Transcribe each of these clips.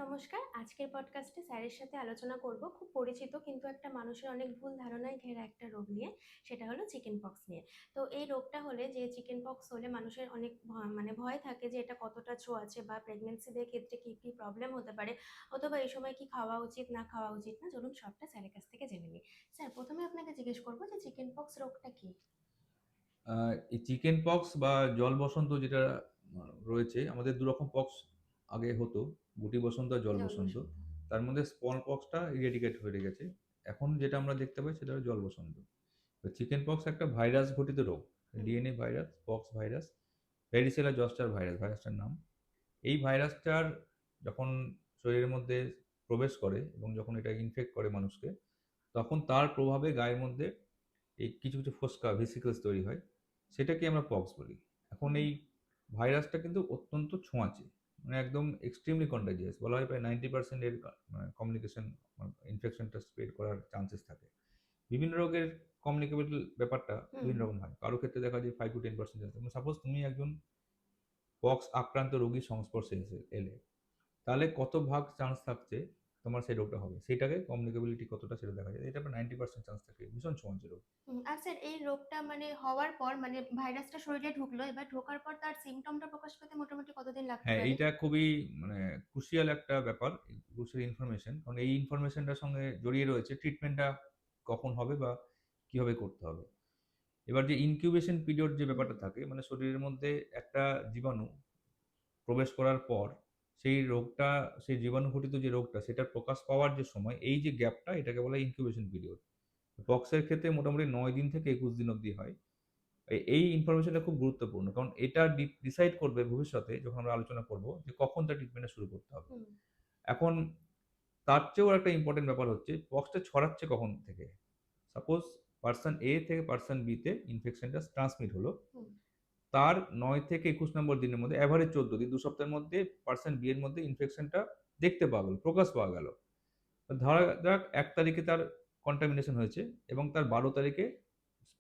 নমস্কার। আজকের পডকাস্টে স্যারের সাথে আলোচনা করব খুব পরিচিত কিন্তু একটা মানুষের অনেক ভুল ধারণায় ঘেরা একটা রোগ নিয়ে, সেটা হলো চিকেন পক্স নিয়ে। তো এই রোগটা হলে যে চিকেন পক্স হলে মানুষের অনেক মানে ভয় থাকে যে এটা কতটা ছোঁয়াচে বা প্রেগনেন্সিদের ক্ষেত্রে কি কি প্রবলেম হতে পারে, অথবা এই সময় কি খাওয়া উচিত না খাওয়া উচিত না। চলুন সবটা স্যারের কাছ থেকে জেনে নিই। স্যার, প্রথমে আপনাকে জিজ্ঞেস করবো যে চিকেন পক্স রোগটা কি? এই চিকেন পক্স বা জল বসন্ত যেটা রয়েছে, আমাদের দু রকম পক্স আগে হতো, গুটি বসন্ত আর জল জল বসন্ত। বসন্ত। তার মধ্যে স্মল পক্সটা ইরেডিকেট হয়ে গেছে। এখন যেটা আমরা দেখতে পাই সেটা হলো জল বসন্ত। তো চিকেন পক্স একটা ভাইরাস ঘটিত রোগ, হুম। DNA virus, pox virus, varicella zoster virus, ভাইরাসটার নাম। এই ভাইরাসটার যখন শরীরের মধ্যে প্রবেশ করে এবং যখন এটা ইনফেক্ট করে মানুষকে, তখন তার প্রভাবে গায়ের মধ্যে এই কিছু কিছু ফোস্কা ভেসিকলস তৈরি হয়, সেটাকে আমরা পক্স বলি। এখন হুম। এই ভাইরাসটা কিন্তু অত্যন্ত ছোঁয়াচে, মানে একদম এক্সট্রিমলি কন্টাজিয়াস, বলা হয় প্রায় 90% এর কমিউনিকেশন, ইনফেকশনটা স্প্রেড করার চান্সেস থাকে। বিভিন্ন রোগের কমিউনিকেবল ব্যাপারটা হুম। বিভিন্ন রকম হয়, কারো ক্ষেত্রে দেখা যায় 5 to 10% চান্স। সাপোজ তুমি একজন পক্স আক্রান্ত রোগীর সংস্পর্শে এলে, তাহলে কত ভাগ চান্স থাকছে তোমার সেই রোগটা হবে, সেটাকে কমিউনিকেবিলিটি কতটা সেটা দেখা যায়। এটা আপনার 90% চান্স থাকে, ভীষণ ছোঁয়াচে রোগ। আর স্যার, এই রোগটা মানে হওয়ার পর মানে ভাইরাসটা শরীরে ঢুকলো, এবার ঢোকার পর তার সিমটমটা প্রকাশ পেতে মোটামুটি কতদিন লাগতে হ্যাঁ, পারে? এইটা খুবই মানে ক্রুশিয়াল একটা ব্যাপার, ক্রুশিয়াল ইনফরমেশন। কারণ এই ইনফরমেশনটার সঙ্গে জড়িয়ে রয়েছে ট্রিটমেন্টটা কখন হবে বা কিভাবে করতে হবে। এবার যে ইনকিউবেশন পিরিয়ড যে হুম। ব্যাপারটা থাকে, মানে শরীরের মধ্যে একটা জীবাণু প্রবেশ করার পর সেই রোগটা, সেই জীবাণু ঘটিত যে রোগটা সেটার প্রকাশ পাওয়ার যে সময়, এই যে গ্যাপটা, এটাকে বলা হয় ইনকিউবেশন পিরিয়ড। পক্সের ক্ষেত্রে মোটামুটি 9 দিন থেকে 21 দিন অবধি হয়। এই ইনফরমেশনটা খুব গুরুত্বপূর্ণ, কারণ এটা ডিসাইড করবে ভবিষ্যতে, যখন আমরা আলোচনা করব, যে কখন তার ট্রিটমেন্টটা শুরু করতে হবে। হুম। এখন তার চেয়েও একটা ইম্পর্টেন্ট ব্যাপার হচ্ছে পক্সটা ছড়াচ্ছে কখন থেকে। সাপোজ পার্সন এ থেকে পার্সন বি তে ইনফেকশনটা ট্রান্সমিট হলো, হুম। তার 9 থেকে 21 নম্বর দিনের মধ্যে, এভারেজ 14 দিন, 2 সপ্তাহের মধ্যে পার্সন বি এর মধ্যে ইনফেকশনটা দেখতে পাওয়া গেল, প্রকাশ পাওয়া গেল। ধরা যাক 1 তারিখে তার কন্টামিনেশন হয়েছে এবং তার 12 তারিখে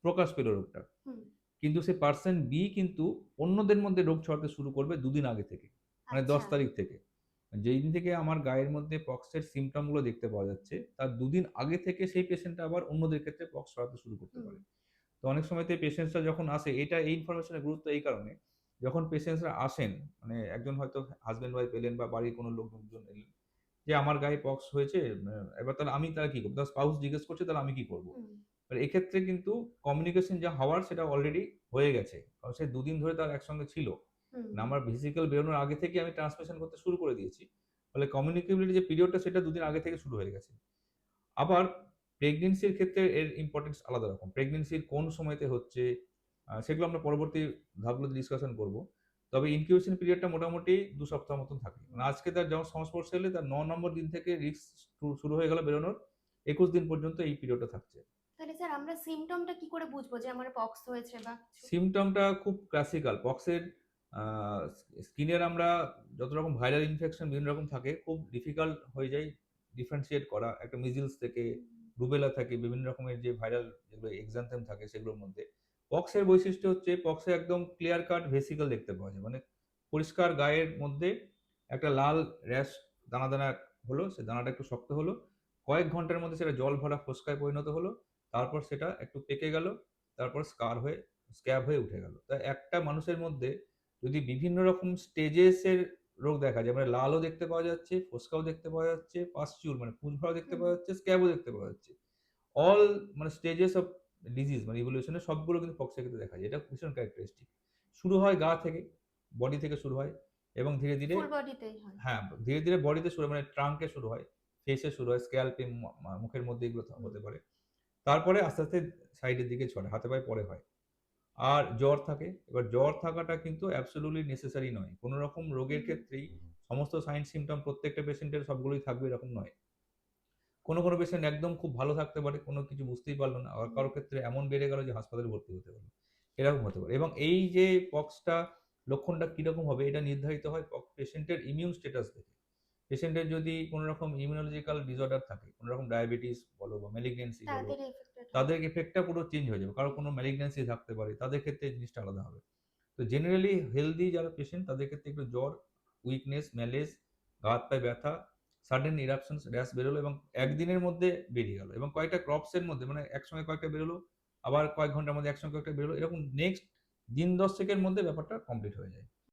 প্রকাশ পেল রোগটা। হুম। কিন্তু সে পার্সন বি কিন্তু অন্যদের মধ্যে রোগ ছড়াতে শুরু করবে 2 দিন আগে থেকে, মানে দশ আচ্ছা। তারিখ থেকে। যেই দিন থেকে আমার গায়ের মধ্যে পক্সের সিমটমগুলো দেখতে পাওয়া যাচ্ছে, তার 2 দিন আগে থেকে সেই পেশেন্টটা আবার অন্যদের ক্ষেত্রে পক্স ছড়াতে শুরু করতে হুম। পারে। তো অনেক সময়তে পেশেন্টসরা যখন আসে, এটা এই ইনফরমেশনের গুরুত্ব এই কারণে, যখন পেশেন্টসরা আসেন, মানে একজন হয়তো হাসব্যান্ড ওয়াইফ এলেন বা বাড়ির কোনো লোকজন এলেন, যে আমার গায়ে পক্স হয়েছে, এবার তাহলে আমি তাহলে কি করব? তার স্পাউস জিজ্ঞেস করছে, তাহলে আমি কি করব? হুম। এক্ষেত্রে কিন্তু কমিউনিকেশন যা হওয়ার সেটা অলরেডি হয়ে গেছে। কারণ সে 2 দিন ধরে তার একসঙ্গে ছিল। হুম। মানে আমার ভেসিকল বেরোনোর আগে থেকেই আমি ট্রান্সমিশন করতে শুরু করে দিয়েছি। ফলে কমিউনিকেবিলিটি যে পিরিয়ডটা সেটা 2 দিন আগে থেকে শুরু হয়ে গেছে। আবার প্রেগন্যান্সির ক্ষেত্রে এর ইম্পোর্টেন্স আলাদা রকম। প্রেগন্যান্সির কোন সময়তে হচ্ছে, সেগুলো আমরা পরবর্তী ধাপগুলোতে ডিসকাশন করব। তবে ইনকিউবেশন পিরিয়ডটা মোটামুটি ২ সপ্তাহ মতন থাকে। মানে হুম। আজকে তার যখন সংস্পর্শে এলে তার ৯ নম্বর দিন থেকে রিস্ক শুরু হয়ে গেল বেরোনোর, ২১ দিন পর্যন্ত এই পিরিয়ডটা থাকছে। তাহলে স্যার, আমরা সিমটমটা কি করে বুঝবো যে আমার পক্স হয়েছে বা কিছু? সিম্পটমটা খুব ক্লাসিক্যাল। পক্সের আ স্কিনের আমরা যত রকম ভাইরাল ইনফেকশন বিভিন্ন রকম থাকে, খুব ডিফিকাল্ট হয়ে যায় ডিফারেনশিয়েট করা। একটা মিজলস থেকে, হুম। রুবেলা থেকে, বিভিন্ন রকমের যে ভাইরাল যেগুলো এক্সান্থেম থাকে সেগুলোর মধ্যে। পক্সের বৈশিষ্ট্য হচ্ছে পক্সে একদম ক্লিয়ার কাট ভেসিকল দেখতে পাওয়া যায়। মানে পরিষ্কার গায়ের মধ্যে একটা লাল র‍্যাশ দানা, দানা হলো, সে দানাটা একটু শক্ত হলো। কয়েক ঘন্টার মধ্যে সেটা জল ভরা ফোস্কায় পরিণত হলো। তারপর সেটা একটু পেকে গেল। তারপর স্ক্যাব হয়ে উঠে গেল। তাই একটা মানুষের মধ্যে যদি বিভিন্ন রকম স্টেজেস এর রোগ দেখা যায়, মানে লালও দেখতে পাওয়া যাচ্ছে, ফোস্কাও দেখতে পাওয়া যাচ্ছে, পাস্টিউল মানে পুঁজ ভরাও দেখতে হুম। পাওয়া যাচ্ছে, স্ক্যাবও দেখতে পাওয়া যাচ্ছে। অল মানে স্টেজেস অফ ডিজিজ, মানে ইভোলিউশন এর সবগুলো কিন্তু পক্সের ক্ষেত্রে দেখা যায়। এটা ভীষণ ক্যারেক্টারিস্টিক। শুরু হয় গা থেকে, বডি থেকে শুরু হয় এবং ধীরে, ধীরে, ফুল বডিতেই হয়। হ্যাঁ, ধীরে, ধীরে বডিতে শুরু হয়, মানে ট্রাঙ্ক এ শুরু হয়, ফেস এ শুরু হয়, স্ক্যাল্প এ, মুখের মধ্যে এগুলো হুম। হতে পারে। তারপরে আস্তে, আস্তে সাইডের দিকে ছড়ায়, হাতে পায়ে পরে হয়। আর জ্বর থাকে। এবার জ্বর থাকাটা কিন্তু অ্যাবসোলিউটলি নেসেসারি নয়। কোন রকম রোগের হুম। ক্ষেত্রেই সমস্ত সাইন সিম্পটম প্রত্যেকটা পেশেন্টের সবগুলোই থাকবে এরকম নয়। কোন, কোন পেশেন্ট একদম খুব ভালো থাকতে পারে, কোন কিছু বুঝতেই পারল না। আবার হুম। কারো ক্ষেত্রে এমন বেড়ে গেল যে হাসপাতালে ভর্তি হতে হলো। এরকম হতে পারে। এবং এই যে পক্সটা লক্ষণটা কিরকম হবে এটা নির্ধারিত হয় পেশেন্টের ইমিউন স্ট্যাটাস দেখে। পেশেন্টের যদি কোন রকম ইমিউনোলজিক্যাল ডিসঅর্ডার থাকে, কোন রকম ডায়াবেটিস বলো বা ম্যালিগন্যান্সি বলো, তাদের এফেক্টেড হয়। তাদের ইফেক্টটা পুরো চেঞ্জ হয়ে যাবে। কারো কোনো ম্যালিগন্যান্সি থাকতে পারে, তাদের ক্ষেত্রে এই জিনিসটা আলাদা হবে। তো জেনারেলি হেলদি যারা পেশেন্ট তাদের ক্ষেত্রে একটু জ্বর, উইকনেস, ম্যালেজ, গা হাত পায়ে ব্যথা, সাডেন ইরাপশন র্যাশ বেরোলো এবং একদিনের মধ্যে বেরিয়ে গেল, এবং কয়েকটা ক্রপসের মধ্যে মানে একসঙ্গে কয়েকটা বেরোলো, আবার কয়েক ঘন্টার মধ্যে একসঙ্গে কয়েকটা বেরোলো, এরকম নেক্সট দিন 10 মধ্যে ব্যাপারটা কমপ্লিট হয়ে যায়।